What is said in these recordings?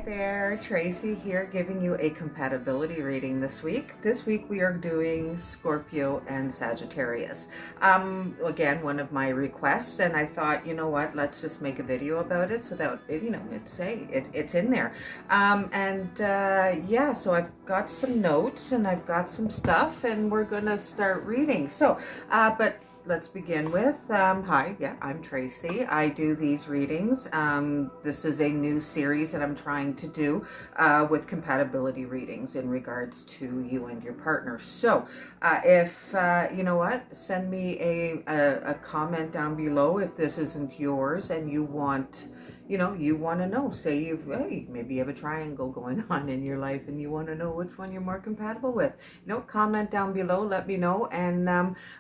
there, Tracy here giving you a compatibility reading this week. This week we are doing Scorpio and Sagittarius. Again, one of my requests, and I thought, you know what, let's just make a video about it so that, it's in there. Yeah, so I've got some notes and I've got some stuff and we're gonna start reading. So, but let's begin with, hi, yeah, I'm Tracy. I do these readings. This is a new series that I'm trying to do with compatibility readings in regards to you and your partner. So if, you know what, send me a comment down below if this isn't yours and you want, you want to know, say hey, maybe you have a triangle going on in your life and you want to know which one you're more compatible with. Comment down below, let me know, and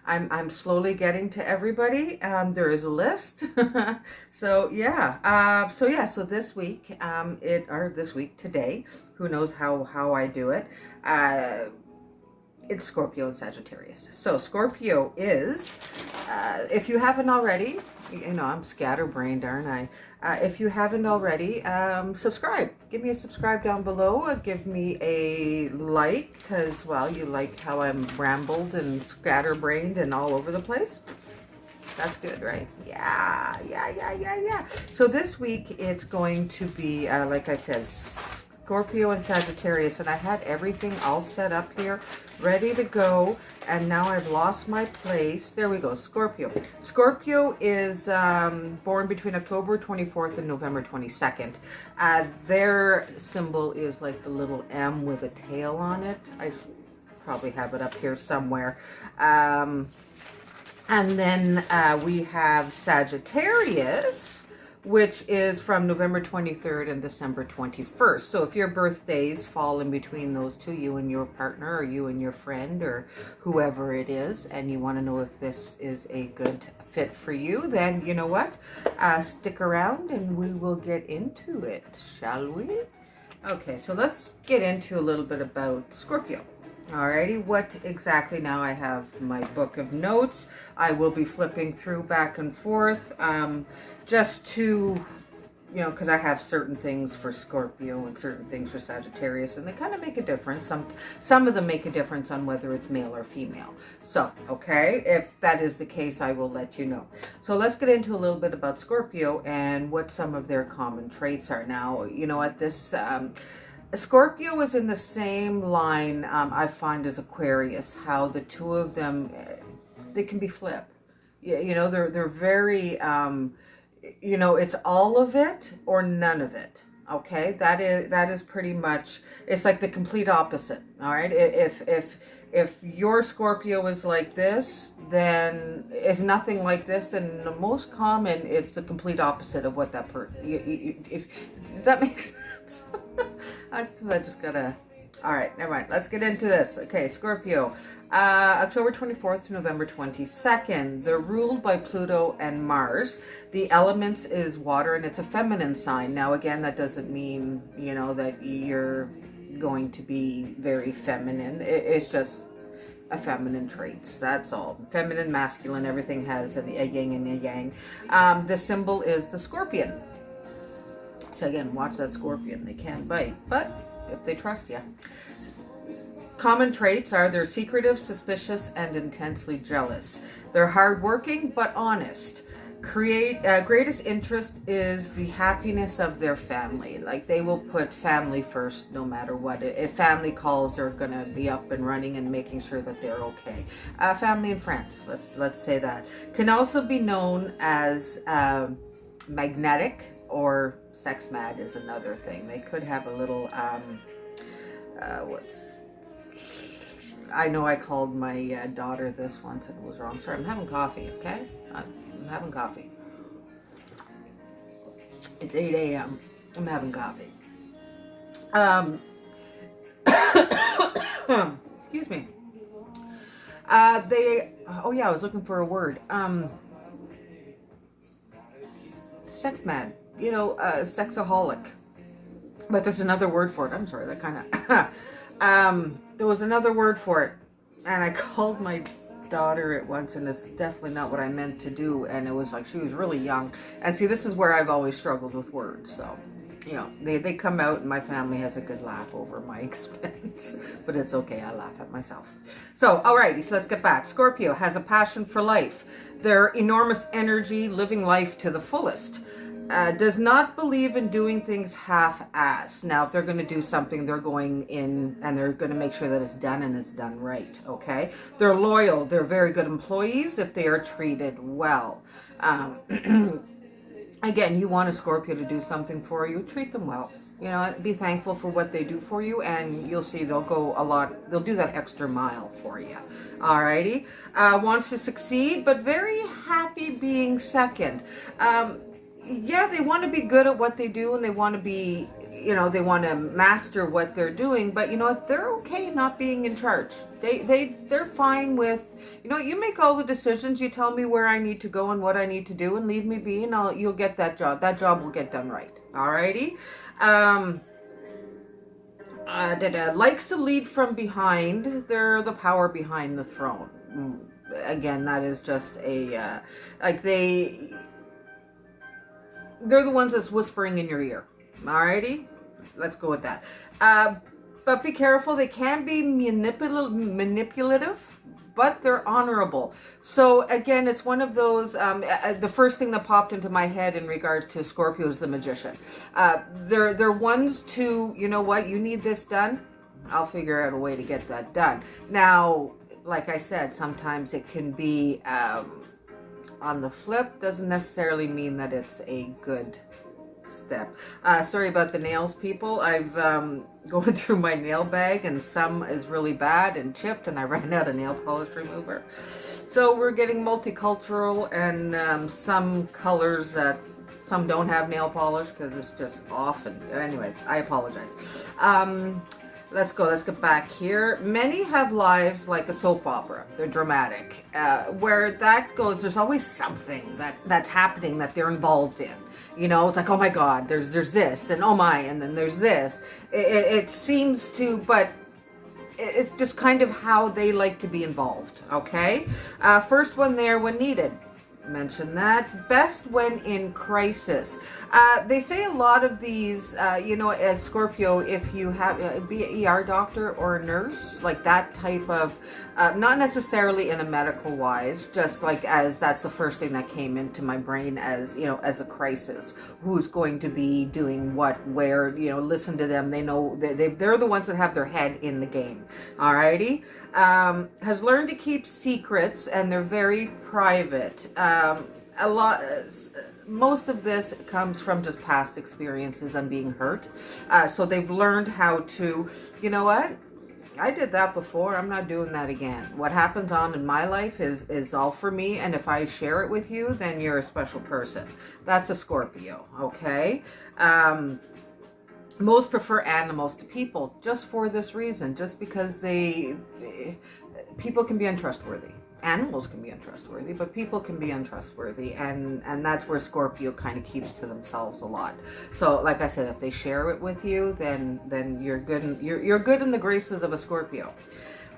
I'm slowly getting to everybody. There is a list. So this week, this week today, who knows how I do it, it's Scorpio and Sagittarius. So Scorpio is, if you haven't already, I'm scatterbrained, aren't I? If you haven't already, subscribe. Give me a subscribe down below. Give me a like, because, well, you like how I'm rambled and scatterbrained and all over the place. That's good, right? Yeah. So this week it's going to be, like I said, Scorpio and Sagittarius, and I had everything all set up here, ready to go, and now I've lost my place. There we go, Scorpio. Scorpio is born between October 24th and November 22nd. Their symbol is like the little M with a tail on it. I probably have it up here somewhere. And then we have Sagittarius, which is from November 23rd and December 21st. So if your birthdays fall in between those two, you and your partner, or you and your friend, or whoever it is, and you want to know if this is a good fit for you, then you know what? Stick around and we will get into it, shall we? Okay, so let's get into a little bit about Scorpio. Alrighty, what exactly, now I have my book of notes. I will be flipping through back and forth, just to, because I have certain things for Scorpio and certain things for Sagittarius, and they kind of make a difference. Some of them make a difference on whether it's male or female. So, okay, if that is the case, I will let you know. So let's get into a little bit about Scorpio and what some of their common traits are. Now, you know what, this... Scorpio is in the same line, I find, as Aquarius, how the two of them, they can be flip. They're very, it's all of it or none of it. Okay, that is pretty much, it's like the complete opposite. All right, if your Scorpio is like this, then it's nothing like this, then the most common, it's the complete opposite of what that person, if that makes sense. I just gotta, all right, never mind. Let's get into this. Okay, Scorpio, October 24th to November 22nd. They're ruled by Pluto and Mars. The elements is water, and it's a feminine sign. Now, again, that doesn't mean, that you're going to be very feminine. It's just a feminine traits, that's all. Feminine, masculine, everything has a yin and a yang. The symbol is the scorpion. So again, watch that scorpion. They can't bite, but if they trust you. Common traits are they're secretive, suspicious, and intensely jealous. They're hardworking but honest. Greatest interest is the happiness of their family. Like, they will put family first no matter what. If family calls, they're gonna be up and running and making sure that they're okay. Family and friends, let's say that. Can also be known as magnetic, or sex mad is another thing. They could have a little, I know I called my daughter this once and it was wrong. Sorry, I'm having coffee, okay? I'm having coffee. It's 8 a.m. I'm having coffee. Excuse me. Oh yeah, I was looking for a word. Sex mad. Sexaholic. But there's another word for it. I'm sorry, that kind of... there was another word for it. And I called my daughter at once, and it's definitely not what I meant to do. And it was like, she was really young. And see, this is where I've always struggled with words, so... you know, they come out and my family has a good laugh over my expense, but it's okay. I laugh at myself. So, alrighty, so let's get back. Scorpio has a passion for life. Their enormous energy, living life to the fullest. Does not believe in doing things half-assed. Now, if they're going to do something, they're going in and they're going to make sure that it's done and it's done right, okay? They're loyal. They're very good employees if they are treated well. Again, you want a Scorpio to do something for you, treat them well. You know, be thankful for what they do for you, and you'll see they'll go a lot, they'll do that extra mile for you. Alrighty. Wants to succeed, but very happy being second. Yeah, they want to be good at what they do, and they want to be, you know, they want to master what they're doing, but you know what, they're okay not being in charge. They're fine with, you know, you make all the decisions, you tell me where I need to go and what I need to do, and leave me be, and you'll get that job. That job will get done right. Alrighty. Likes to lead from behind. They're the power behind the throne. Again, that is just a, like they're the ones that's whispering in your ear. Alrighty? Let's go with that. But be careful. They can be manipulative, but they're honorable. So again, it's one of those, the first thing that popped into my head in regards to Scorpio is the magician. They're ones to, you know what, you need this done, I'll figure out a way to get that done. Now, like I said, sometimes it can be, on the flip, doesn't necessarily mean that it's a good step. Sorry about the nails, people. I've going through my nail bag, and some is really bad and chipped, and I ran out of nail polish remover. So we're getting multicultural, and some colors that some don't have nail polish because it's just off. And anyways, I apologize. Let's go. Let's get back here. Many have lives like a soap opera. They're dramatic. Where that goes, there's always something that's happening that they're involved in. You know, it's like, oh my God, there's this, and oh my, and then there's this. It seems to, but it's just kind of how they like to be involved. Okay. First one there when needed. Mention that. Best when in crisis. They say a lot of these, you know, as Scorpio, if you have be an ER doctor or a nurse, like that type of, not necessarily in a medical wise, just like as that's the first thing that came into my brain as, you know, as a crisis. Who's going to be doing what, where, you know, listen to them. They know, they're the ones that have their head in the game. Alrighty. Has learned to keep secrets, and they're very private. A lot, most of this comes from just past experiences and being hurt. So they've learned how to, you know what? I did that before. I'm not doing that again. What happens on in my life is all for me. And if I share it with you, then you're a special person. That's a Scorpio. Okay. Most prefer animals to people just for this reason, just because people can be untrustworthy. Animals can be untrustworthy, but people can be untrustworthy, and that's where Scorpio kind of keeps to themselves a lot. So, like I said, if they share it with you, then you're good. You're good in the graces of a Scorpio.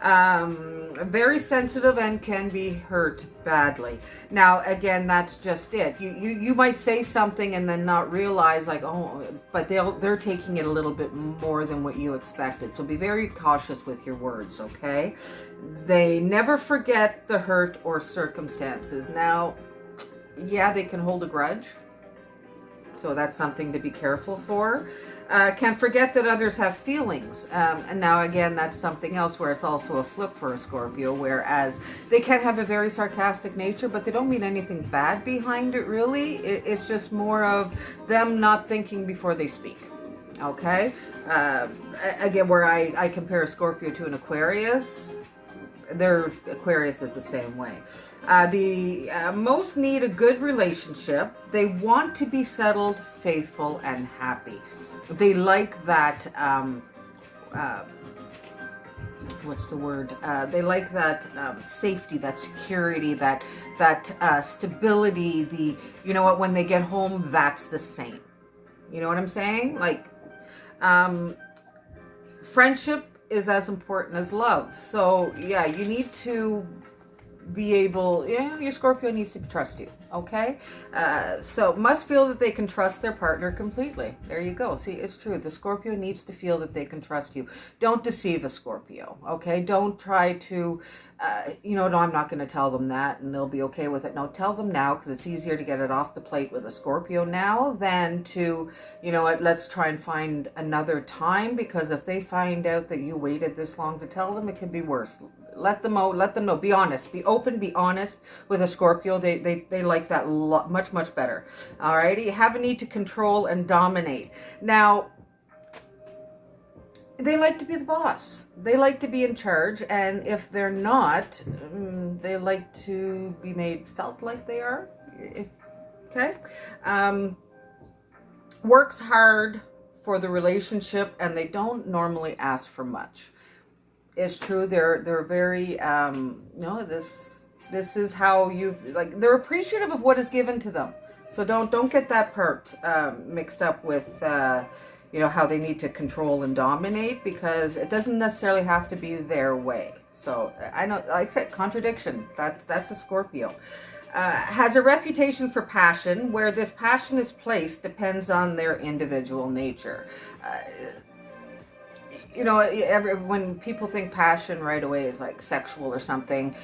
Very sensitive and can be hurt badly. Now, again, that's just it. You might say something and then not realize, like, oh, but they're taking it a little bit more than what you expected. So be very cautious with your words, okay? They never forget the hurt or circumstances. Now, yeah, they can hold a grudge. So that's something to be careful for. Can forget that others have feelings. And now again, that's something else where it's also a flip for a Scorpio, whereas they can have a very sarcastic nature, but they don't mean anything bad behind it, really. It's just more of them not thinking before they speak. Okay? Again, where I compare a Scorpio to an Aquarius, Aquarius is the same way. Most need a good relationship. They want to be settled, faithful, and happy. They like that, what's the word? They like that safety, that security, that stability. You know what, when they get home, that's the same. You know what I'm saying? Like, friendship is as important as love. So, yeah, you need to be able, your Scorpio needs to trust you, okay? So must feel that they can trust their partner completely. There you go. See, it's true. The Scorpio needs to feel that they can trust you. Don't deceive a Scorpio, okay? Don't try to, no, I'm not going to tell them that and they'll be okay with it. No, tell them now, because it's easier to get it off the plate with a Scorpio now than to, let's try and find another time, because if they find out that you waited this long to tell them, it can be worse. Let them know. Be honest. Be open. Be honest with a Scorpio. They like that much better. Alrighty. Have a need to control and dominate. Now, they like to be the boss. They like to be in charge, and if they're not, they like to be made felt like they are. Okay. Works hard for the relationship, and they don't normally ask for much. It's true. They're very this is how they're appreciative of what is given to them. So don't get that part mixed up with how they need to control and dominate, because it doesn't necessarily have to be their way. So I know, like I said, contradiction. That's a Scorpio. Has a reputation for passion. Where this passion is placed depends on their individual nature. When people think passion, right away is like sexual or something,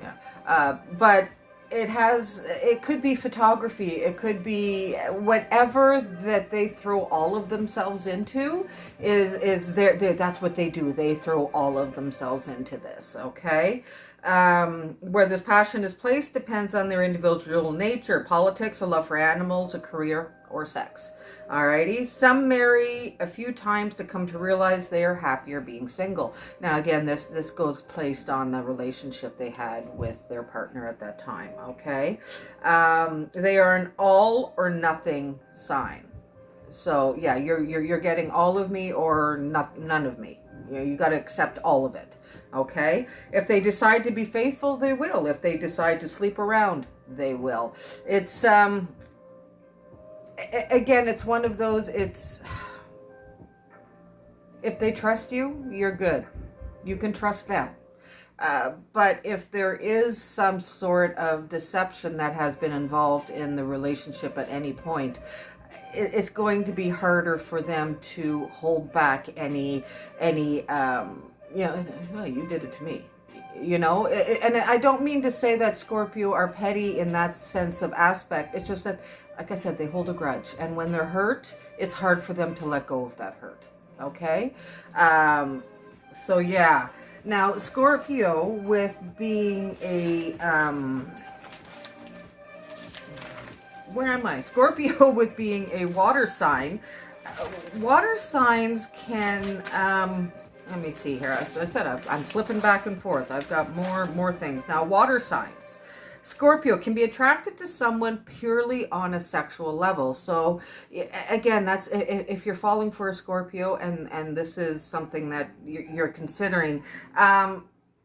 yeah. But it could be photography, it could be whatever that they throw all of themselves into is that's what they do. They throw all of themselves into this, okay? Where this passion is placed depends on their individual nature. Politics, a love for animals, a career, or sex. Alrighty. Some marry a few times to come to realize they are happier being single. Now again, this goes placed on the relationship they had with their partner at that time. Okay. They are an all or nothing sign. So yeah, you're getting all of me or none of me. You got to accept all of it. Okay. If they decide to be faithful, they will. If they decide to sleep around, they will. It's again, it's one of those, if they trust you, you're good. You can trust them. But if there is some sort of deception that has been involved in the relationship at any point, it's going to be harder for them to hold back any well, you did it to me. And I don't mean to say that Scorpio are petty in that sense of aspect. It's just that, like I said, they hold a grudge. And when they're hurt, it's hard for them to let go of that hurt. Okay? So, yeah. Now, Scorpio with being a... where am I? Scorpio with being a water sign. Water signs can... let me see here. As I said, I'm flipping back and forth. I've got more things. Now, water signs. Scorpio can be attracted to someone purely on a sexual level. So, again, that's if you're falling for a Scorpio and this is something that you're considering,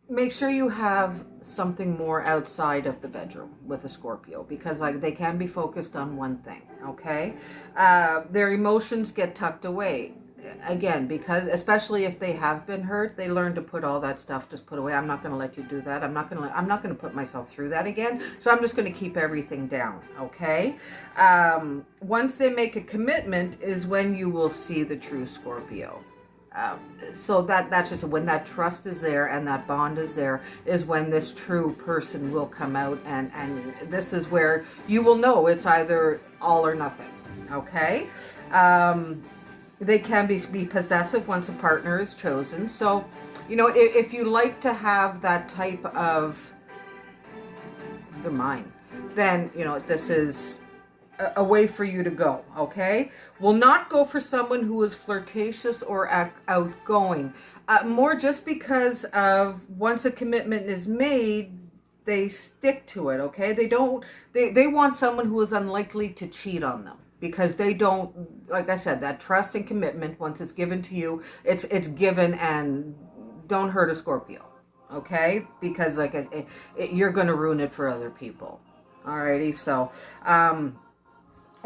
make sure you have something more outside of the bedroom with a Scorpio, because they can be focused on one thing, okay? Their emotions get tucked away. Again, because especially if they have been hurt, they learn to put all that stuff, just put away. I'm not going to let you do that. I'm not going to put myself through that again. So I'm just going to keep everything down. Okay. Once they make a commitment is when you will see the true Scorpio. So that's just when that trust is there and that bond is there, is when this true person will come out, and this is where you will know it's either all or nothing. Okay. They can be possessive once a partner is chosen. So, if you like to have that type of the mind, then, this is a way for you to go, okay? Will not go for someone who is flirtatious or outgoing. More just because of once a commitment is made, they stick to it, okay? They want someone who is unlikely to cheat on them. Because they don't, like I said, that trust and commitment, once it's given to you, it's given, and don't hurt a Scorpio, okay? Because you're going to ruin it for other people. Alrighty, so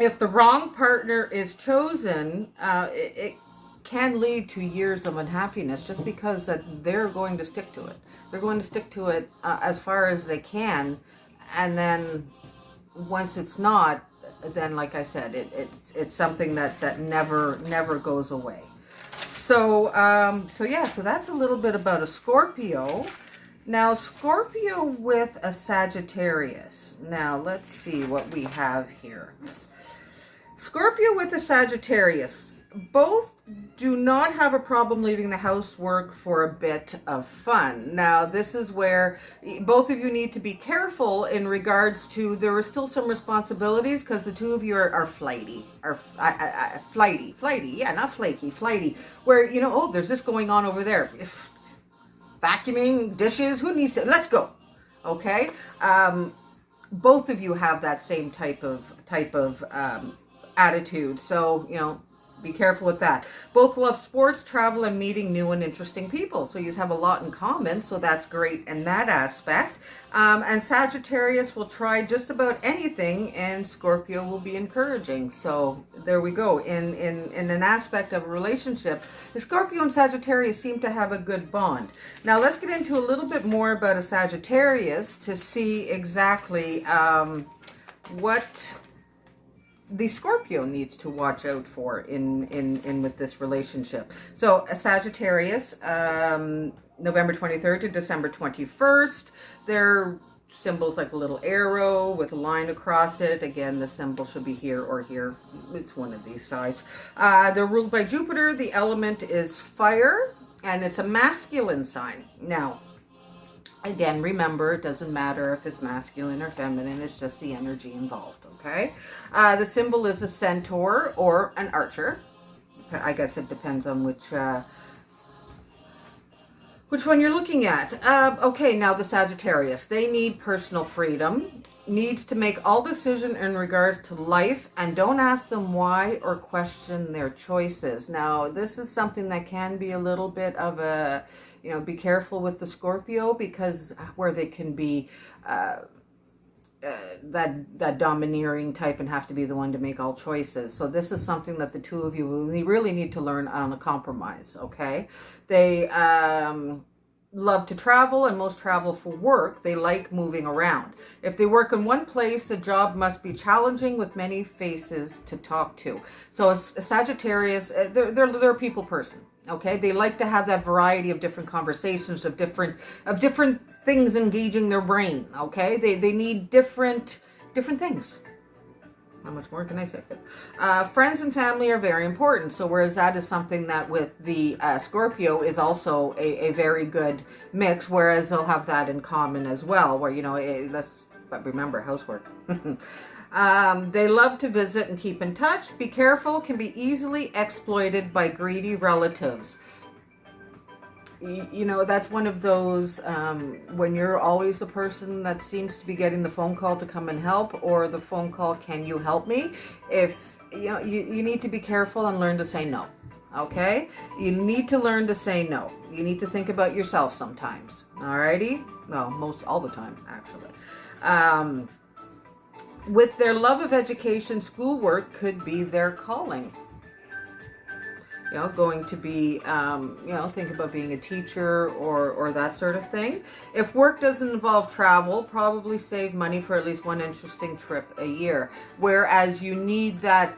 if the wrong partner is chosen, can lead to years of unhappiness just because that they're going to stick to it. They're going to stick to it as far as they can, and then once it's not, then like I said, it's something that never goes away. So so that's a little bit about a Scorpio. Now, Scorpio with a Sagittarius. Now, let's see what we have here. Scorpio with a Sagittarius. Both do not have a problem leaving the housework for a bit of fun. Now, this is where both of you need to be careful in regards to, there are still some responsibilities because the two of you are flighty. Flighty. Yeah, not flaky, flighty. Where, you know, oh, there's this going on over there. Vacuuming, dishes, who needs to, let's go. Okay? Both of you have that same type of attitude. So, you know, be careful with that. Both love sports, travel, and meeting new and interesting people. So you have a lot in common. So that's great in that aspect. And Sagittarius will try just about anything, and Scorpio will be encouraging. So there we go. In an aspect of a relationship, the Scorpio and Sagittarius seem to have a good bond. Now let's get into a little bit more about a Sagittarius to see exactly what the Scorpio needs to watch out for in with this relationship. So a Sagittarius, November 23rd to December 21st. Their symbols like a little arrow with a line across it. Again, the symbol should be here or here. It's one of these sides. They're ruled by Jupiter. The element is fire, and it's a masculine sign. Now, again, remember, it doesn't matter if it's masculine or feminine. It's just the energy involved, okay? The symbol is a centaur or an archer. I guess it depends on which one you're looking at. Okay, now the Sagittarius. They need personal freedom. Needs to make all decisions in regards to life, and don't ask them why or question their choices. Now, this is something that can be a little bit of a, you know, be careful with the Scorpio, because where they can be that domineering type and have to be the one to make all choices. So this is something that the two of you really need to learn on a compromise, okay? They love to travel, and most travel for work. They like moving around. If they work in one place, the job must be challenging with many faces to talk to. So a Sagittarius, they're a people person. Okay, they like to have that variety of different conversations, of different things engaging their brain. Okay, they need different things. How much more can I say? Friends and family are very important. So whereas that is something that with the Scorpio is also a very good mix, whereas they'll have that in common as well, where, you know, but remember, housework. They love to visit and keep in touch. Be careful, can be easily exploited by greedy relatives. You know, that's one of those, when you're always the person that seems to be getting the phone call to come and help, or the phone call, can you help me? If, you know, you need to be careful and learn to say no. Okay? You need to learn to say no. You need to think about yourself sometimes. Alrighty? Well, all the time, actually. With their love of education, schoolwork could be their calling. You know, going to be, you know, think about being a teacher or that sort of thing. If work doesn't involve travel, probably save money for at least one interesting trip a year. Whereas you need that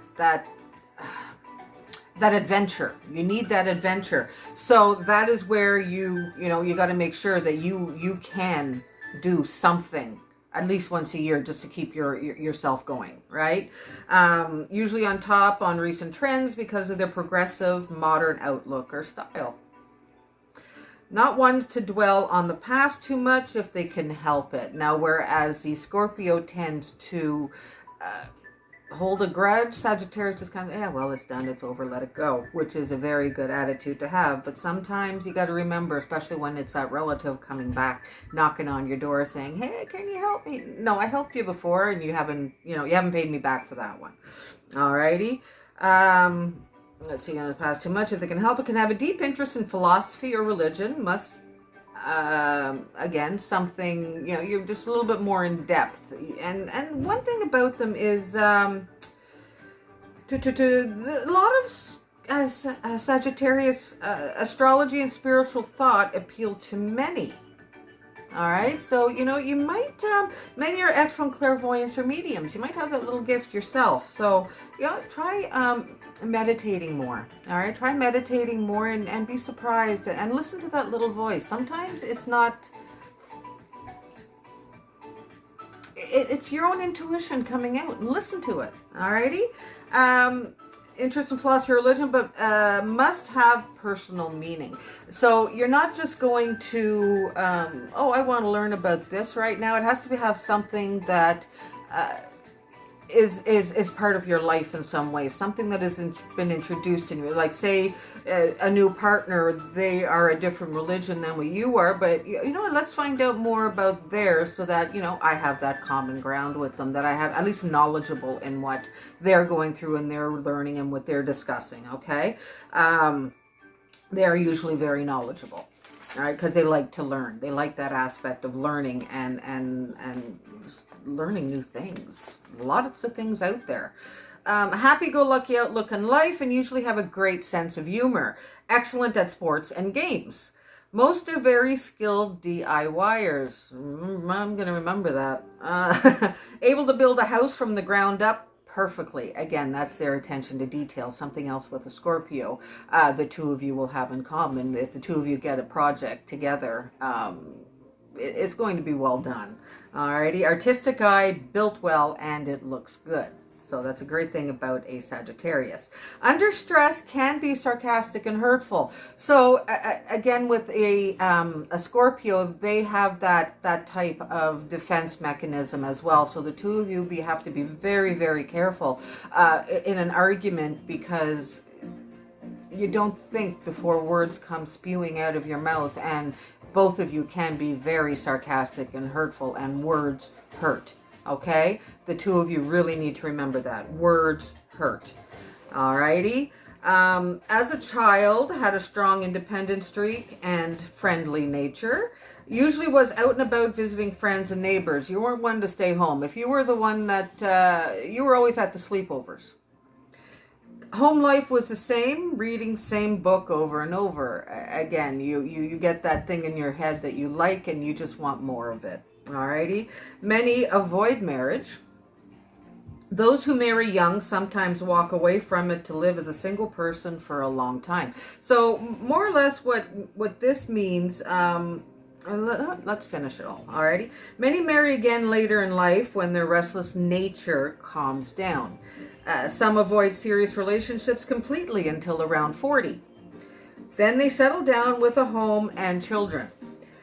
adventure. You need that adventure. So that is where you got to make sure that you can do something at least once a year, just to keep yourself going, right? Usually on top on recent trends because of their progressive modern outlook or style. Not ones to dwell on the past too much if they can help it. Now, whereas the Scorpio tends to hold a grudge, Sagittarius just kind of, yeah, well, it's done, it's over, let it go, which is a very good attitude to have. But sometimes you got to remember, especially when it's that relative coming back, knocking on your door saying, hey, can you help me? No, I helped you before, and you haven't paid me back for that one. Alrighty. Let's see, on the past too much if they can help it. Can have a deep interest in philosophy or religion. Must again, something, you're just a little bit more in depth. And one thing about them is a lot of Sagittarius, astrology and spiritual thought appeal to many. All right, so you might, many are excellent clairvoyants or mediums. You might have that little gift yourself. So try meditating more. All right, try meditating more and be surprised and listen to that little voice. Sometimes it's not. It's your own intuition coming out, and listen to it. Alrighty. Interest in philosophy or religion, but must have personal meaning. So you're not just going to, oh, I want to learn about this right now. It has to have something that is part of your life in some way, something that has been introduced in you. Like, say, a new partner, they are a different religion than what you are, but let's find out more about theirs so that I have that common ground with them, that I have at least knowledgeable in what they're going through and they're learning and what they're discussing. Okay, they are usually very knowledgeable. All right, because they like to learn. They like that aspect of learning and just learning new things. Lots of things out there. Happy-go-lucky outlook on life and usually have a great sense of humor. Excellent at sports and games. Most are very skilled DIYers. I'm going to remember that. Able to build a house from the ground up perfectly. Again, that's their attention to detail. Something else with the Scorpio, the two of you will have in common. If the two of you get a project together, it's going to be well done. Alrighty, artistic eye, built well, and it looks good. So that's a great thing about a Sagittarius. Under stress can be sarcastic and hurtful. So again, with a Scorpio, they have that type of defense mechanism as well. So the two of you have to be very, very careful in an argument, because you don't think before words come spewing out of your mouth, and both of you can be very sarcastic and hurtful, and words hurt. Okay? The two of you really need to remember that. Words hurt. Alrighty? As a child, had a strong independent streak and friendly nature. Usually was out and about visiting friends and neighbors. You weren't one to stay home. If you were the one that, you were always at the sleepovers. Home life was the same, reading same book over and over. Again, you get that thing in your head that you like and you just want more of it. Alrighty. Many avoid marriage. Those who marry young sometimes walk away from it to live as a single person for a long time. So more or less what this means, let's finish it all. Alrighty. Many marry again later in life when their restless nature calms down. Some avoid serious relationships completely until around 40. Then they settle down with a home and children.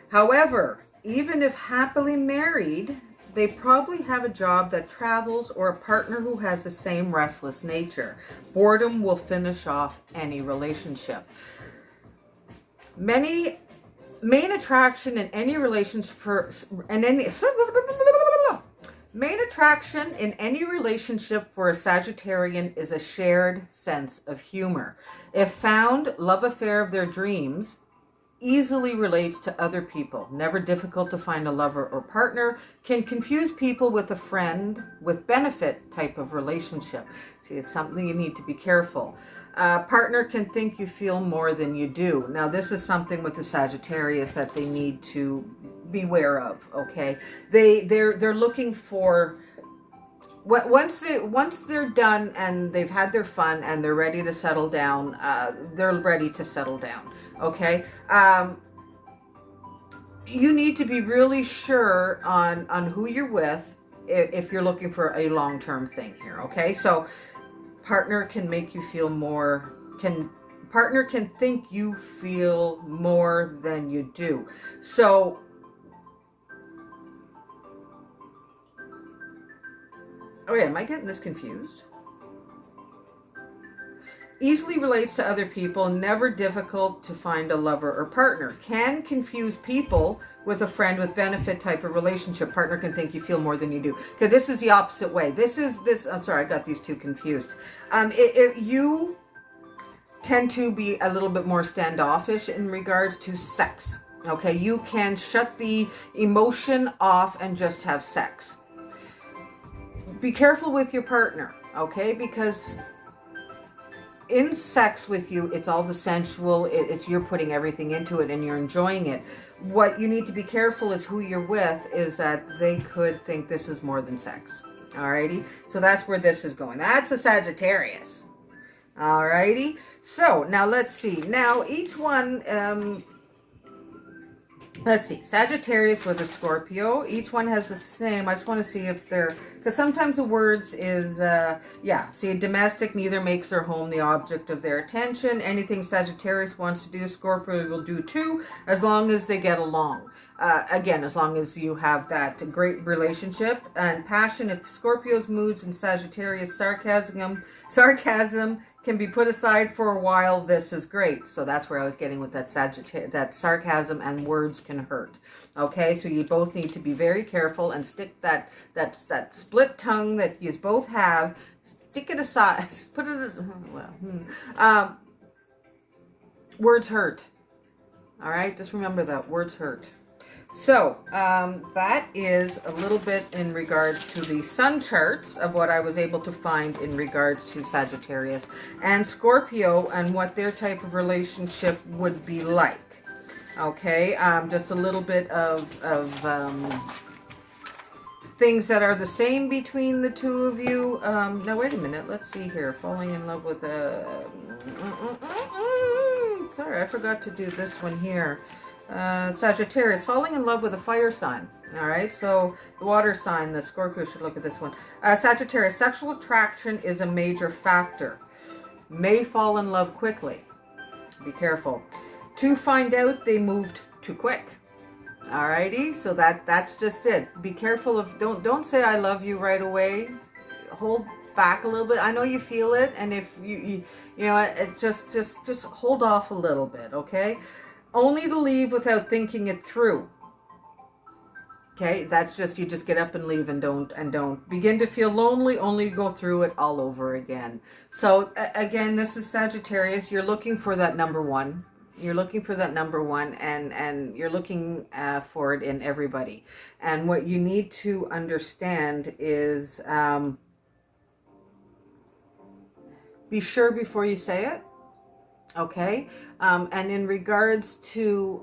However, even if happily married, they probably have a job that travels or a partner who has the same restless nature. Boredom will finish off any relationship. Main attraction in any relationship for a Sagittarian is a shared sense of humor. If found, love affair of their dreams, easily relates to other people. Never difficult to find a lover or partner. Can confuse people with a friend with benefit type of relationship. See, it's something you need to be careful. Partner can think you feel more than you do. Now, this is something with the Sagittarius that they need to beware of. Okay, they're looking for. Once they're done and they've had their fun and they're ready to settle down, they're ready to settle down. Okay, you need to be really sure on who you're with if you're looking for a long-term thing here. Okay, so partner can make you feel more. Partner can think you feel more than you do. So. Oh yeah, am I getting this confused? Easily relates to other people, never difficult to find a lover or partner. Can confuse people with a friend with benefit type of relationship. Partner can think you feel more than you do. Okay, this is the opposite way. I'm sorry, I got these two confused. If you tend to be a little bit more standoffish in regards to sex. Okay, you can shut the emotion off and just have sex. Be careful with your partner, okay? Because in sex with you, it's all the sensual, it's you're putting everything into it and you're enjoying it. What you need to be careful is who you're with, is that they could think this is more than sex. Alrighty, so that's where this is going. That's a Sagittarius. Alrighty, so now let's see. Now each one, let's see, Sagittarius with a Scorpio. Each one has the same. I just want to see if they're, because sometimes the words is, yeah, see, domestic, neither makes their home the object of their attention. Anything Sagittarius wants to do, Scorpio will do too, as long as they get along. Again, as long as you have that great relationship and passion. If Scorpio's moods and Sagittarius sarcasm can be put aside for a while, this is great. So that's where I was getting with that that sarcasm and words can hurt. Okay, so you both need to be very careful and stick that split tongue that you both have, stick it aside, put it as, well, words hurt. All right, just remember that, words hurt. So that is a little bit in regards to the sun charts of what I was able to find in regards to Sagittarius and Scorpio and what their type of relationship would be like. Okay, just a little bit of things that are the same between the two of you. Now wait a minute, let's see here. Falling in love with a... sorry, I forgot to do this one here. Sagittarius, falling in love with a fire sign. All right, so the water sign, the Scorpio should look at this one. Sagittarius, sexual attraction is a major factor. May fall in love quickly. Be careful. To find out they moved too quick. Alrighty, so that's just it. Be careful of, don't say I love you right away. Hold back a little bit. I know you feel it, and if you know, it just hold off a little bit, okay? Only to leave without thinking it through. Okay, that's just, you just get up and leave and don't begin to feel lonely, only go through it all over again. So again, this is Sagittarius. You're looking for that number one. You're looking for that number one, and you're looking for it in everybody. And what you need to understand is be sure before you say it. Okay, and in regards to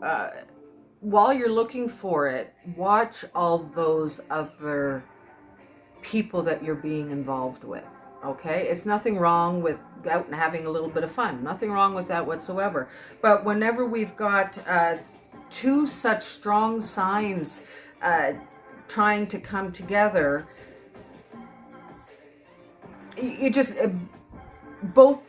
while you're looking for it, watch all those other people that you're being involved with. Okay, it's nothing wrong with out and having a little bit of fun. Nothing wrong with that whatsoever. But whenever we've got two such strong signs trying to come together, you just both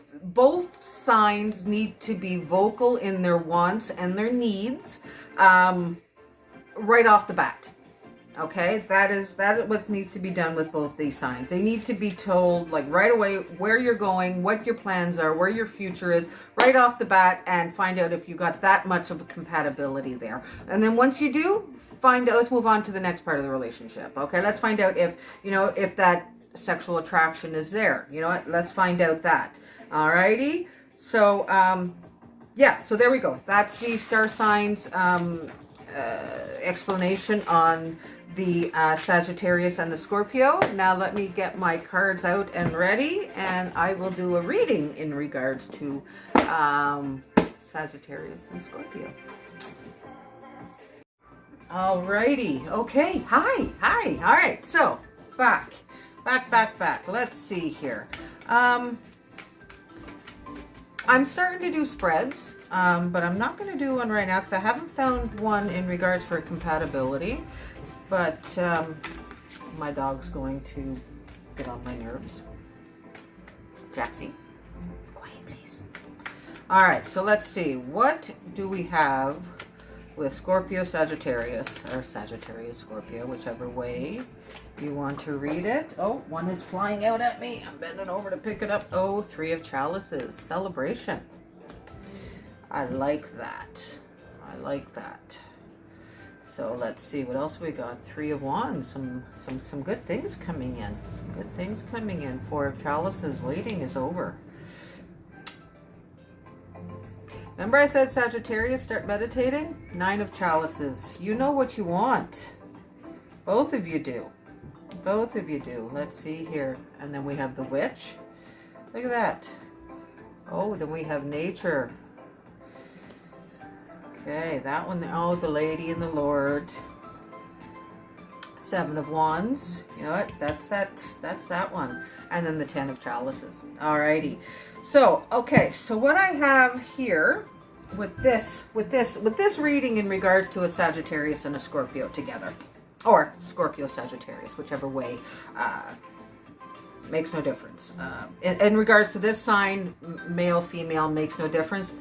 signs need to be vocal in their wants and their needs right off the bat. Okay, that is what needs to be done with both these signs. They need to be told, like, right away where you're going, what your plans are, where your future is, right off the bat, and find out if you got that much of a compatibility there. And then once you do, find out, let's move on to the next part of the relationship. Okay, let's find out if, you know, if that sexual attraction is there. You know what, let's find out that. Alrighty, so yeah, so there we go. That's the star signs explanation on the Sagittarius and the Scorpio. Now let me get my cards out and ready, and I will do a reading in regards to Sagittarius and Scorpio. Alrighty, okay, hi, all right, so back. Let's see here. I'm starting to do spreads, but I'm not going to do one right now because I haven't found one in regards for compatibility. But my dog's going to get on my nerves. Jaxie, quiet please. All right, so let's see. What do we have with Scorpio, Sagittarius, or Sagittarius, Scorpio, whichever way you want to read it. Oh, one is flying out at me. I'm bending over to pick it up. Oh, Three of Chalices. Celebration. I like that. I like that. So let's see. What else we got? Three of Wands. Some good things coming in. Some good things coming in. Four of Chalices. Waiting is over. Remember I said Sagittarius, start meditating? Nine of Chalices. You know what you want. Both of you do. Both of you do. Let's see here. And then we have the Witch. Look at that. Oh, then we have nature. Okay, that one. Oh, the Lady and the Lord. Seven of Wands. You know what? That's that one. And then the Ten of Chalices. Alrighty. So, okay. So what I have here with this reading in regards to a Sagittarius and a Scorpio together, or Scorpio Sagittarius, whichever way, makes no difference. In regards to this sign, male, female, makes no difference.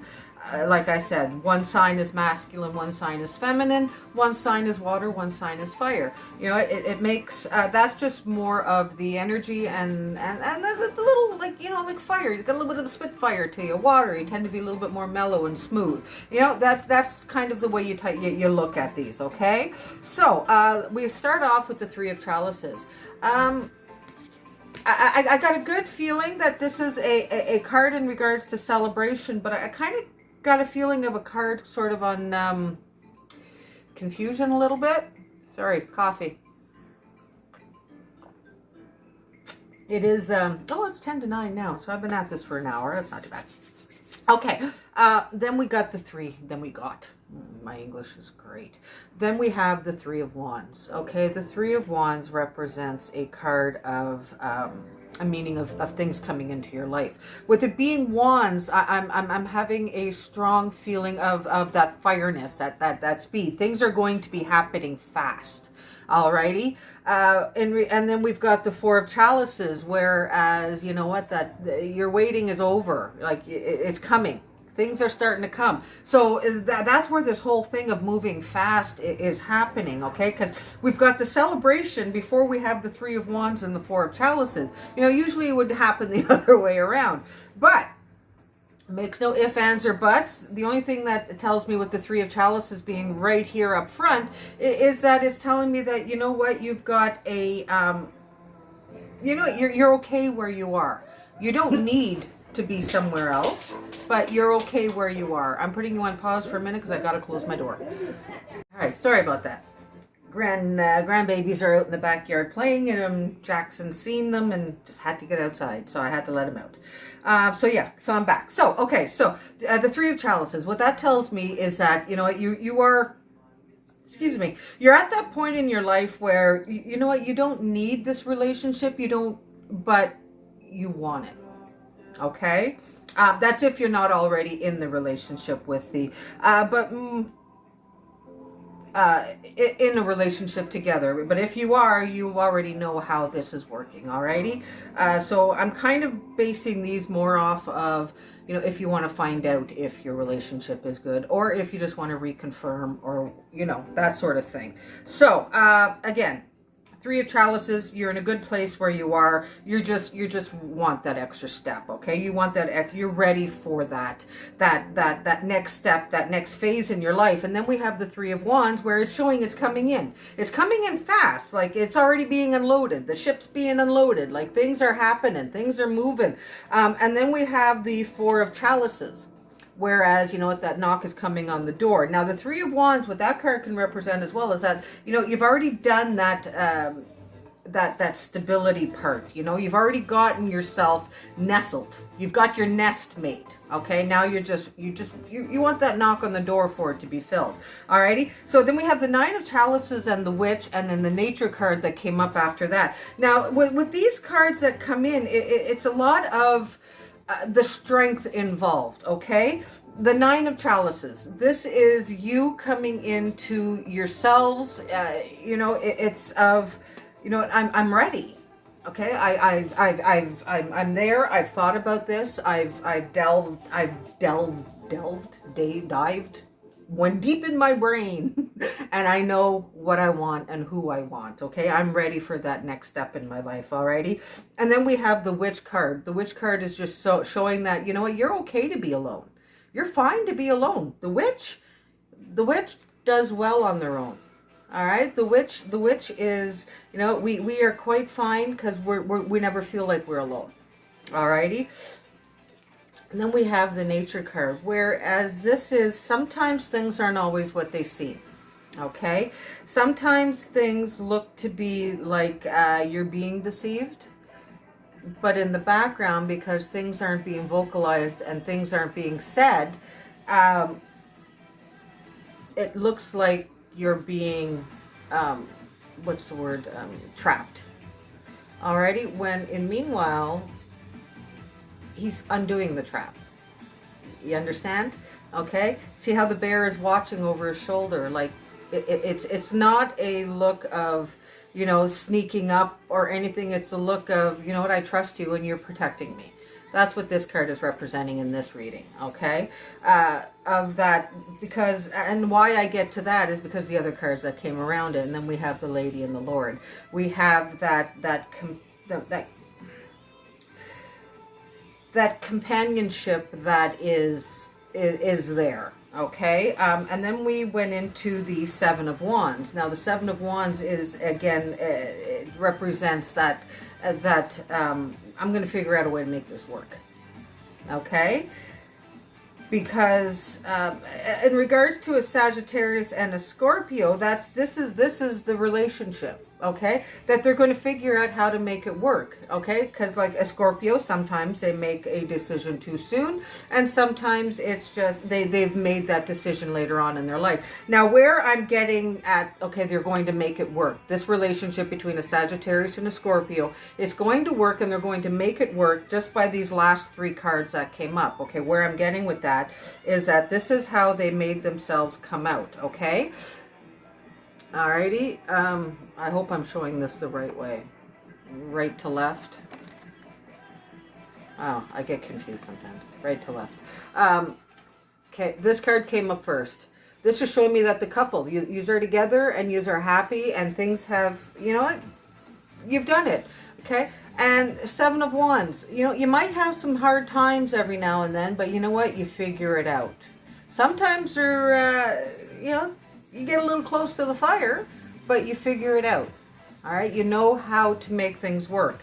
Like I said, one sign is masculine, one sign is feminine, one sign is water, one sign is fire. You know, it makes, that's just more of the energy, and there's a little, like, you know, like fire. You got a little bit of spitfire to you. Water, you tend to be a little bit more mellow and smooth. You know, that's kind of the way you look at these, okay? So, we start off with the Three of Chalices. I got a good feeling that this is a card in regards to celebration, but I kind of got a feeling of a card sort of on confusion a little bit. Sorry, coffee. It is, oh, it's 10 to 9 now, so I've been at this for an hour. That's not too bad. Okay, then we got the three, my English is great. Then we have the Three of Wands. Okay, the Three of Wands represents a card of a meaning of things coming into your life. With it being wands, I'm having a strong feeling of that fireness, that speed. Things are going to be happening fast. Alrighty, and then we've got the Four of Chalices, whereas, you know what, that your waiting is over. Like, it's coming. Things are starting to come. So that's where this whole thing of moving fast is happening, okay? Because we've got the celebration before we have the Three of Wands and the Four of Chalices. You know, usually it would happen the other way around. But makes no ifs, ands, or buts. The only thing that tells me with the Three of Chalices being right here up front is that it's telling me that, you know what, you've got a, you know, you're okay where you are. You don't need to be somewhere else, but you're okay where you are. I'm putting you on pause for a minute because I got to close my door. All right, sorry about that. Grandbabies are out in the backyard playing, and Jackson's seen them and just had to get outside, so I had to let him out. So yeah, so I'm back. So, okay, so the Three of Chalices, what that tells me is that, you know, you are, excuse me, you're at that point in your life where, you know what, you don't need this relationship, but you want it. Okay, that's if you're not already in the relationship with the, in a relationship together. But if you are, you already know how this is working. Alrighty. So I'm kind of basing these more off of, you know, if you want to find out if your relationship is good, or if you just want to reconfirm, or, you know, that sort of thing. So again, Three of Chalices, you're in a good place where you are. You just want that extra step, okay? You want that, you're ready for that next step, that next phase in your life. And then we have the Three of Wands, where it's showing it's coming in. It's coming in fast, like it's already being unloaded. The ship's being unloaded, like things are happening, things are moving. And then we have the Four of Chalices. Whereas, you know what, that knock is coming on the door. Now, the Three of Wands, what that card can represent as well is that, you know, you've already done that, that stability part. You know, you've already gotten yourself nestled. You've got your nest made. Okay, now you want that knock on the door for it to be filled. Alrighty. So then we have the Nine of Chalices and the Witch, and then the Nature card that came up after that. Now, with these cards that come in, it's a lot of the strength involved, okay? The Nine of Chalices, this is you coming into yourselves, you know, it's of, you know, I'm ready, okay? I'm there, I've thought about this, I've dived, went deep in my brain, and I know what I want and who I want, okay? I'm ready for that next step in my life, alrighty? And then we have the Witch card. The Witch card is just showing that, you know what, you're okay to be alone. You're fine to be alone. The Witch does well on their own, all right? The Witch is, you know, we are quite fine because we never feel like we're alone, alrighty? And then we have the Nature card, whereas this is, sometimes things aren't always what they seem, okay? Sometimes things look to be like you're being deceived, but in the background, because things aren't being vocalized and things aren't being said, it looks like you're being, what's the word, trapped. Alrighty, when in meanwhile, he's undoing the trap. You understand? Okay? See how the bear is watching over his shoulder? Like, it's not a look of, you know, sneaking up or anything. It's a look of, you know what, I trust you and you're protecting me. That's what this card is representing in this reading, okay? Of that, because, and why I get to that is because the other cards that came around it, and then we have the Lady and the Lord. We have that companionship that is there, okay? And then we went into the Seven of Wands. Now the Seven of Wands is, again, it represents that I'm going to figure out a way to make this work, okay? Because in regards to a Sagittarius and a Scorpio, this is the relationship, okay? That they're going to figure out how to make it work, okay? Because like a Scorpio, sometimes they make a decision too soon, and sometimes it's just they've made that decision later on in their life. Now, where I'm getting at, okay, they're going to make it work. This relationship between a Sagittarius and a Scorpio is going to work, and they're going to make it work just by these last three cards that came up, okay? Where I'm getting with that is that this is how they made themselves come out, okay? Alrighty, I hope I'm showing this the right way. Right to left. Oh, I get confused sometimes. Right to left. Okay, this card came up first. This is showing me that the couple, you are together and you are happy and things have, you know what? You've done it, okay? And Seven of Wands, you know, you might have some hard times every now and then, but you know what? You figure it out. Sometimes you're, you know, you get a little close to the fire, but you figure it out. All right, you know how to make things work.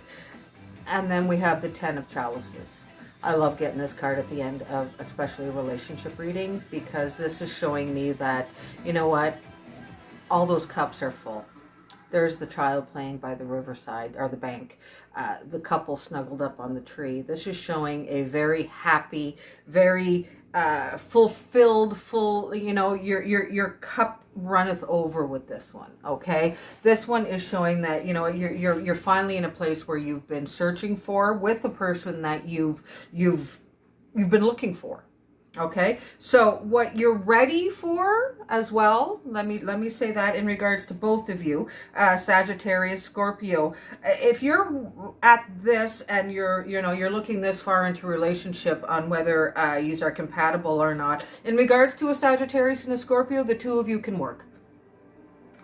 And then we have the Ten of Chalices. I love getting this card at the end of especially a relationship reading, because this is showing me that, you know what, all those cups are full. There's the child playing by the riverside or the bank. The couple snuggled up on the tree. This is showing a very happy, very fulfilled, you know, your cup runneth over with this one, okay? This one is showing that, you know, you're finally in a place where you've been searching for, with the person that you've been looking for. Okay, so what you're ready for as well, let me say that in regards to both of you, Sagittarius, Scorpio, if you're at this and you're looking this far into a relationship on whether you are compatible or not, in regards to a Sagittarius and a Scorpio, the two of you can work.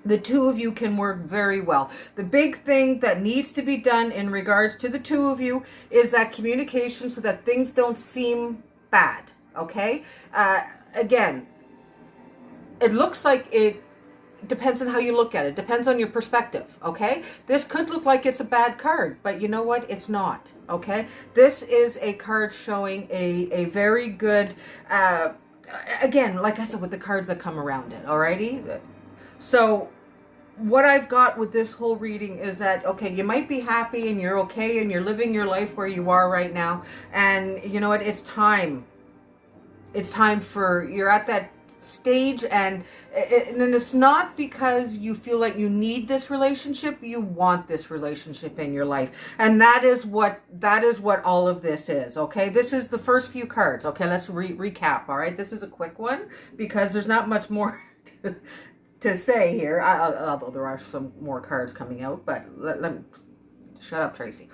The two of you can work very well. The big thing that needs to be done in regards to the two of you is that communication, so that things don't seem bad. Okay, again, it looks like it depends on how you look at it. Depends on your perspective, okay? This could look like it's a bad card, but you know what? It's not, okay? This is a card showing a very good, again, like I said, with the cards that come around it, alrighty? So what I've got with this whole reading is that, okay, you might be happy and you're okay and you're living your life where you are right now, and you know what? It's time. It's time for, you're at that stage, and it's not because you feel like you need this relationship. You want this relationship in your life, and that is what all of this is. Okay, this is the first few cards. Okay, let's recap. All right, this is a quick one because there's not much more to say here, although there are some more cards coming out. But let me shut up, Tracy.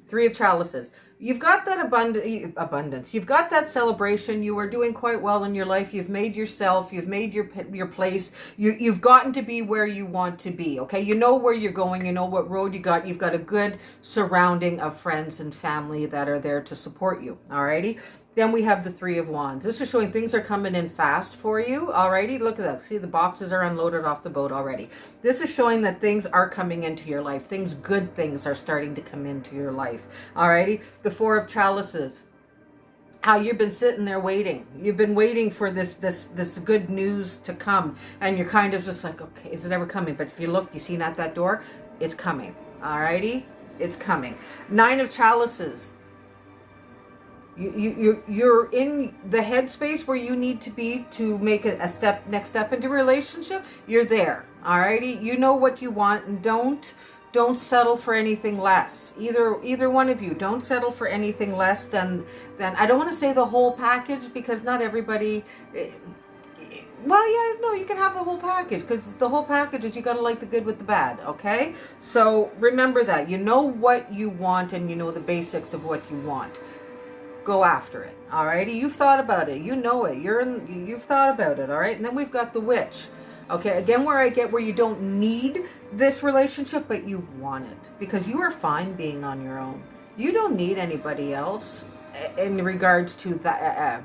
Three of Chalices. You've got that abundance. You've got that celebration. You are doing quite well in your life. You've made yourself. You've made your place. You've gotten to be where you want to be. Okay, you know where you're going. You know what road you got. You've got a good surrounding of friends and family that are there to support you. Alrighty. Then we have the Three of Wands. This is showing things are coming in fast for you. Alrighty, look at that. See, the boxes are unloaded off the boat already. This is showing that things are coming into your life. Good things are starting to come into your life. Alrighty, the Four of Chalices. How you've been sitting there waiting. You've been waiting for this good news to come, and you're kind of just like, okay, is it ever coming? But if you look, you see at that door, it's coming. Alrighty. It's coming. Nine of Chalices. You're in the headspace where you need to be to make a next step into a relationship. You're there. Alrighty. You know what you want, and don't settle for anything less. Either one of you, don't settle for anything less than I don't want to say the whole package, because not everybody. Well, yeah, no, you can have the whole package, because the whole package is you got to like the good with the bad, okay? So remember that. You know what you want, and you know the basics of what you want. Go after it, alrighty? You've thought about it. You know it. You've thought about it, all right? And then we've got the Witch. Okay, again, where you don't need this relationship, but you want it. Because you are fine being on your own. You don't need anybody else in regards to that,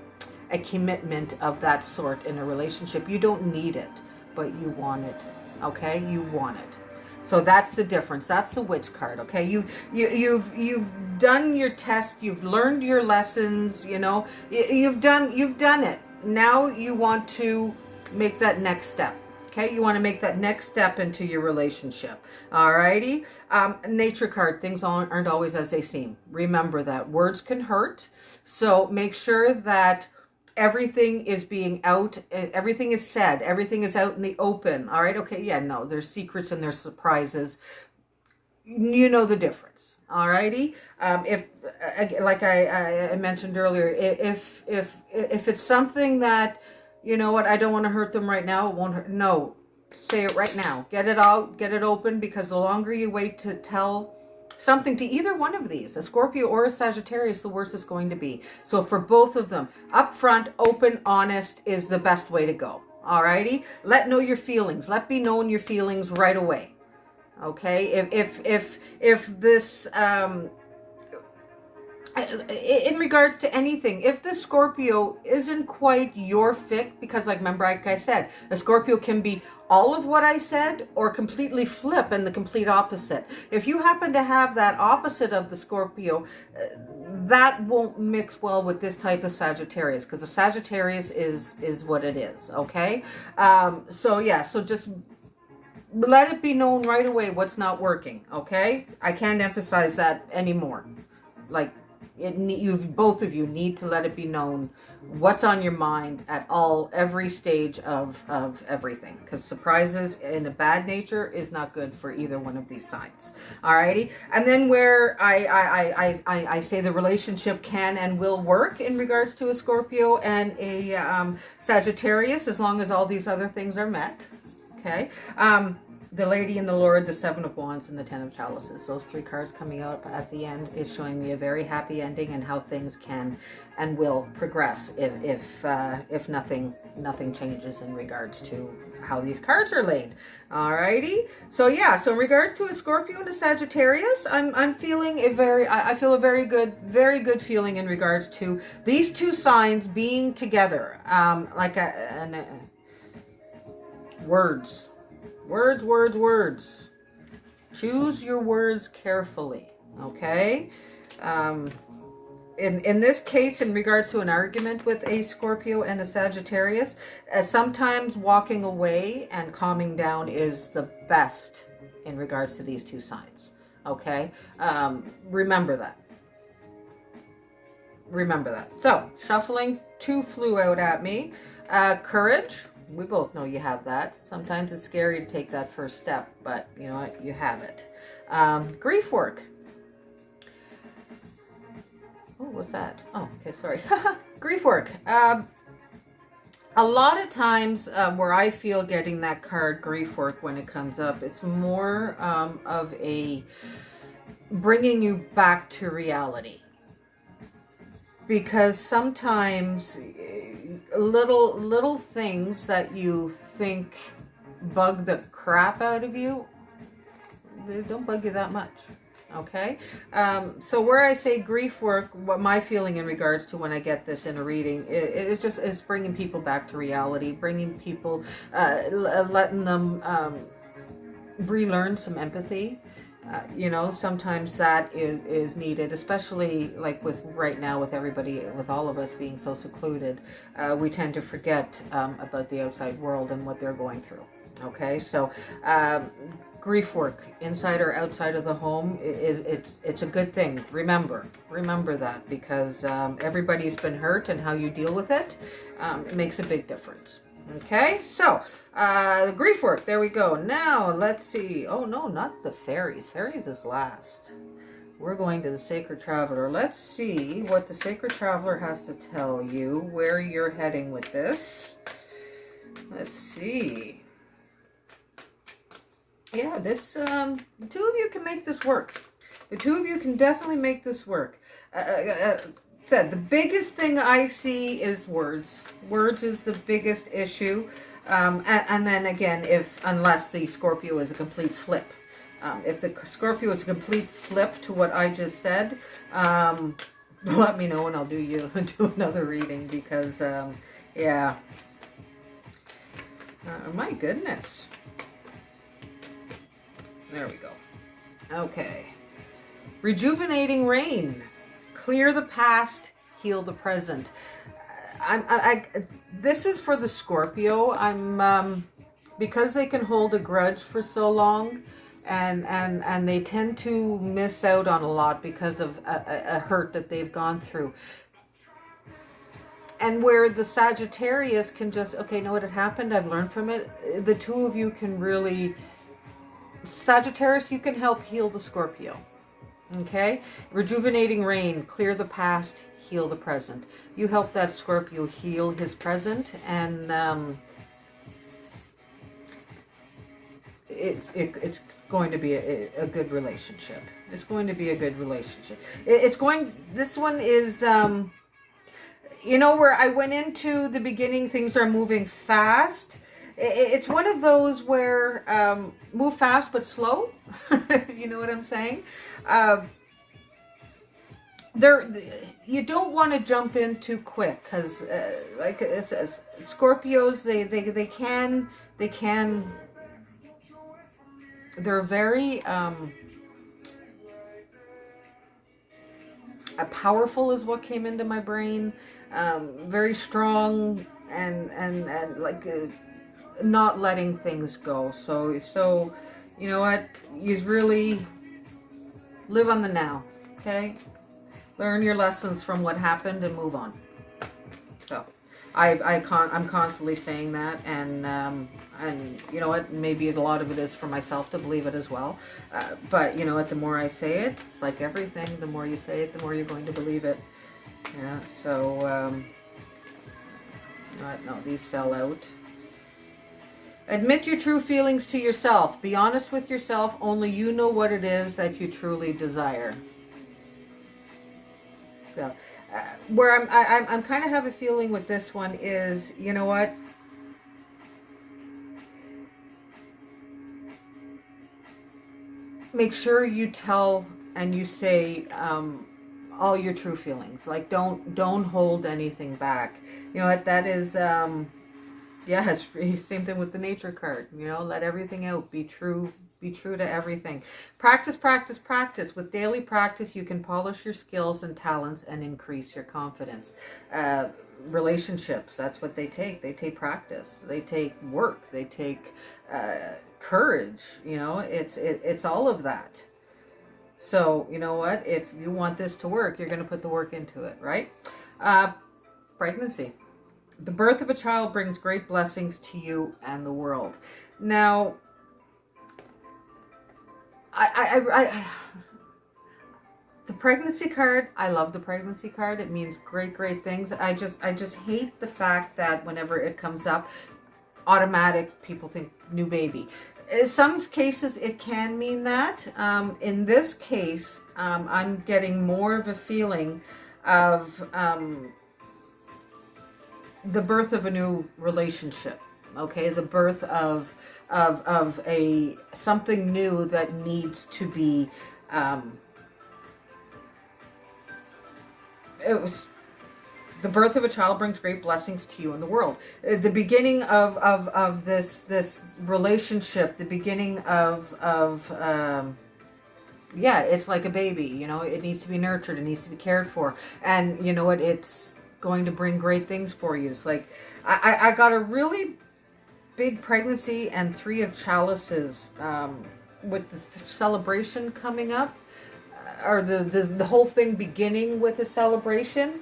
a commitment of that sort in a relationship. You don't need it, but you want it. Okay, you want it. So that's the difference. That's the Witch card. Okay, you've done your test. You've learned your lessons. You know, you've done it. Now you want to make that next step. Okay, you want to make that next step into your relationship. Alrighty. Nature card. Things aren't always as they seem. Remember that words can hurt. So make sure that everything is being out, everything is said, everything is out in the open. All right, okay, yeah, no, there's secrets and there's surprises. You know the difference. All righty. If like I mentioned earlier, if it's something that, you know what, I don't want to hurt them right now, it won't hurt. No, say it right now. Get it out, get it open, because the longer you wait to tell something to either one of these, a Scorpio or a Sagittarius, the worse it's going to be. So for both of them, upfront, open, honest is the best way to go. Alrighty? Let know your feelings. Let be known your feelings right away. Okay? If this in regards to anything, if the Scorpio isn't quite your fit, because like remember, like I said, a Scorpio can be all of what I said or completely flip and the complete opposite. If you happen to have that opposite of the Scorpio, that won't mix well with this type of Sagittarius, because the Sagittarius is what it is. Okay, so yeah, so just let it be known right away what's not working. Okay, I can't emphasize that anymore. Like, both of you need to let it be known what's on your mind at every stage of everything, because surprises in a bad nature is not good for either one of these signs. Alrighty, and then where I say the relationship can and will work in regards to a Scorpio and a Sagittarius, as long as all these other things are met. Okay. The Lady and the Lord, the Seven of Wands, and the Ten of Chalices. Those three cards coming out at the end is showing me a very happy ending and how things can and will progress if nothing changes in regards to how these cards are laid. Alrighty. So yeah, so in regards to a Scorpio and a Sagittarius, I'm feeling I feel a very good feeling in regards to these two signs being together. Words. Words. Choose your words carefully, okay? In this case, in regards to an argument with a Scorpio and a Sagittarius, sometimes walking away and calming down is the best in regards to these two signs, okay? Remember that. So, shuffling, two flew out at me. Courage. We both know you have that. Sometimes it's scary to take that first step, but you know what? You have it. Grief work. Oh, what's that? Oh, okay, sorry. Grief work. A lot of times where I feel getting that card, grief work, when it comes up, it's more of a bringing you back to reality. Because sometimes little things that you think bug the crap out of you, they don't bug you that much. Okay, so where I say grief work, what my feeling in regards to when I get this in a reading, it's bringing people back to reality, bringing people, letting them relearn some empathy. You know, sometimes that is needed, especially like with right now with everybody, with all of us being so secluded. We tend to forget about the outside world and what they're going through. Okay, so grief work, inside or outside of the home, it's a good thing. Remember that, because everybody's been hurt, and how you deal with it, it makes a big difference. Okay, so the grief work, there we go. Now let's see. Oh no, not the fairies. Fairies is last. We're going to the Sacred Traveler. Let's see what the Sacred Traveler has to tell you, where you're heading with this. Let's see. Yeah, this, the two of you can make this work. The two of you can definitely make this work. The biggest thing I see is words. Words is the biggest issue. And then again, unless the Scorpio is a complete flip. If the Scorpio is a complete flip to what I just said, let me know and I'll do another reading, because, yeah. My goodness. There we go. Okay. Rejuvenating rain. Clear the past, heal the present. This is for the Scorpio. Because they can hold a grudge for so long, and they tend to miss out on a lot because of a hurt that they've gone through. And where the Sagittarius can just, okay, know what had happened, I've learned from it. The two of you can really, Sagittarius, you can help heal the Scorpio. Okay? Rejuvenating rain, clear the past, heal the present. You help that Scorpio heal his present, and it's going to be a good relationship. It's going to be a good relationship. This one is, you know, where I went into the beginning, things are moving fast. It's one of those where move fast but slow. You know what I'm saying? You don't want to jump in too quick, because like Scorpios, they can. They're very powerful is what came into my brain. Very strong, and like not letting things go. So you know what? You really live on the now. Okay, learn your lessons from what happened and move on. So I'm constantly saying that, and you know what? Maybe a lot of it is for myself to believe it as well. But you know what? The more I say it, it's like everything. The more you say it, the more you're going to believe it. Yeah. So you know what? No, these fell out. Admit your true feelings to yourself. Be honest with yourself. Only you know what it is that you truly desire. So, where I'm kind of have a feeling with this one is, you know what? Make sure you tell and you say all your true feelings. Like, don't hold anything back. You know what? That is, yeah, it's same thing with the nature card. You know, let everything out. Be true. Be true to everything. Practice, practice, practice. With daily practice, you can polish your skills and talents and increase your confidence. Relationships, that's what they take. They take practice. They take work. They take courage. You know, it's all of that. So, you know what? If you want this to work, you're going to put the work into it, right? Pregnancy. The birth of a child brings great blessings to you and the world. Now, the pregnancy card, I love the pregnancy card. It means great things. I just hate the fact that whenever it comes up, automatic, people think new baby. In some cases, it can mean that. In this case, I'm getting more of a feeling of the birth of a new relationship. Okay, the birth of a something new that needs to be it was the birth of a child brings great blessings to you in the world. The beginning of this relationship, the beginning of yeah, it's like a baby, you know, it needs to be nurtured, it needs to be cared for, and you know what, it's going to bring great things for you. It's like I got a really big pregnancy and 3 of chalices with the celebration coming up, or the whole thing beginning with a celebration.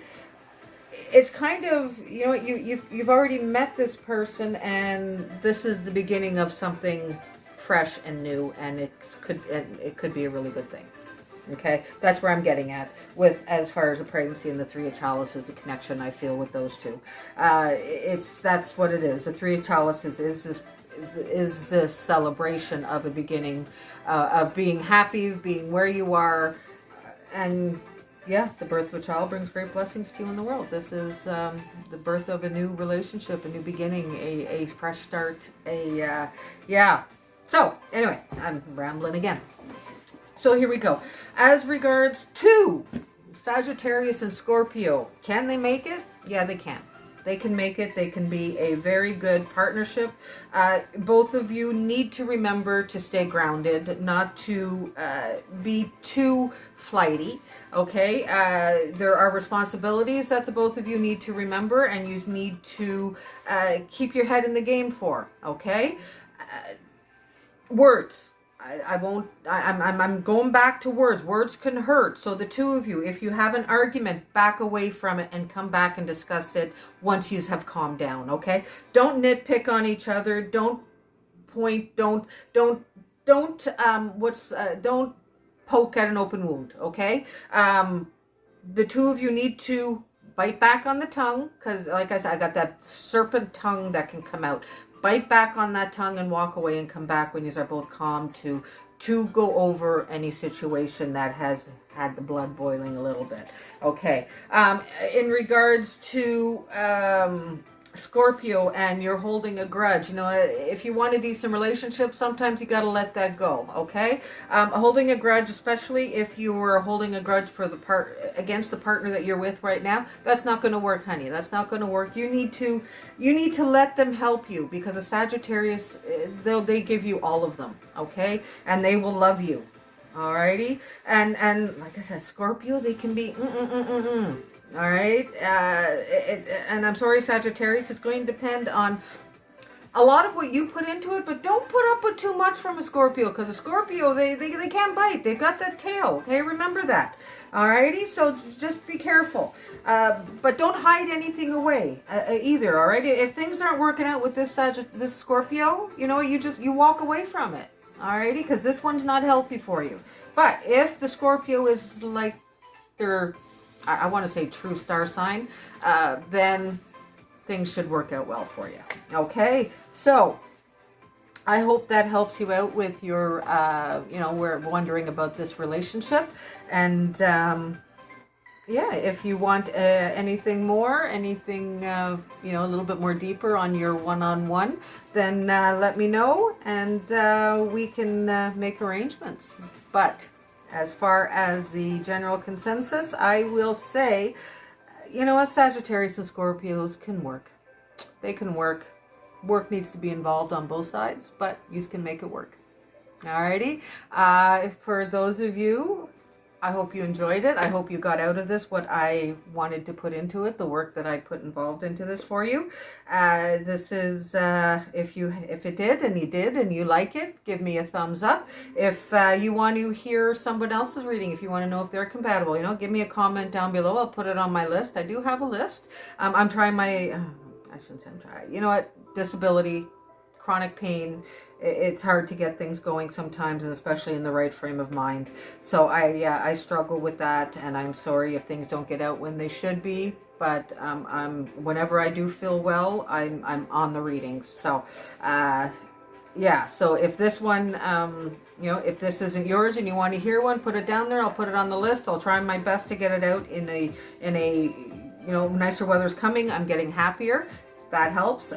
It's kind of, you know, you've already met this person, and this is the beginning of something fresh and new, and it could be a really good thing. Okay, that's where I'm getting at with, as far as the pregnancy and the 3 of chalices, the connection I feel with those two. That's what it is. The 3 of chalices is this celebration of a beginning, of being happy, being where you are, and yeah, the birth of a child brings great blessings to you in the world. This is the birth of a new relationship, a new beginning, a fresh start, yeah. So anyway, I'm rambling again. So here we go. As regards to Sagittarius and Scorpio, can they make it? Yeah, they can. They can make it. They can be a very good partnership. Both of you need to remember to stay grounded, not to be too flighty, okay? There are responsibilities that the both of you need to remember, and you need to keep your head in the game for, okay? Words. I'm going back to words. Words can hurt. So the 2 of you, if you have an argument, back away from it and come back and discuss it once you have calmed down, okay? Don't nitpick on each other. Don't point. Don't poke at an open wound, okay? The 2 of you need to bite back on the tongue, because like I said, I got that serpent tongue that can come out. Bite back on that tongue and walk away and come back when you are both calm to go over any situation that has had the blood boiling a little bit. Okay. In regards to Scorpio, and you're holding a grudge, you know, if you want a decent relationship, sometimes you got to let that go, okay? Holding a grudge, especially if you were holding a grudge for against the partner that you're with right now, that's not going to work, honey. That's not going to work. You need to let them help you, because a Sagittarius, they give you all of them, okay? And they will love you. Alrighty? And like I said, Scorpio, they can be all right, and I'm sorry, Sagittarius, it's going to depend on a lot of what you put into it, but don't put up with too much from a Scorpio, because a Scorpio, they can't bite. They've got that tail, okay? Remember that. Alrighty, so just be careful. But don't hide anything away either, alright? If things aren't working out with this Scorpio, you know, you walk away from it, alrighty? Because this one's not healthy for you. But if the Scorpio is like I want to say true star sign, then things should work out well for you. Okay, so I hope that helps you out with your, you know, we're wondering about this relationship. And yeah, if you want anything more, anything, you know, a little bit more deeper on your one-on-one, then let me know, and we can make arrangements. But as far as the general consensus, I will say, you know what, Sagittarius and Scorpios can work. They can work. Work needs to be involved on both sides, but you can make it work. Alrighty. For those of you, I hope you enjoyed it. I hope you got out of this what I wanted to put into it, the work that I put involved into this for you. This is, if it did and you did and you like it, give me a thumbs up. If you want to hear someone else's reading, if you want to know if they're compatible, you know, give me a comment down below. I'll put it on my list. I do have a list. I'm trying my, I shouldn't say I'm trying, you know what, disability, chronic pain, it's hard to get things going sometimes, and especially in the right frame of mind. So I struggle with that, and I'm sorry if things don't get out when they should be. But whenever I do feel well, I'm on the readings. So yeah. So if this one, you know, if this isn't yours and you want to hear one, put it down there. I'll put it on the list. I'll try my best to get it out in a you know, nicer weather's coming. I'm getting happier. That helps.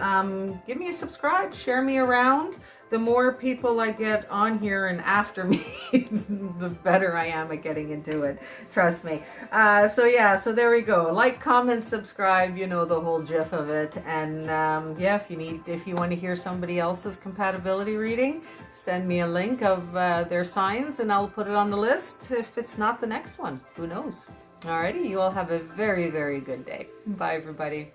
Give me a subscribe, share me around. The more people I get on here and after me, the better I am at getting into it. Trust me. So yeah, so there we go. Like, comment, subscribe, you know the whole gif of it. And yeah, if you want to hear somebody else's compatibility reading, send me a link of their signs and I'll put it on the list. If it's not the next one, who knows? Alrighty, you all have a very, very good day. Bye, everybody.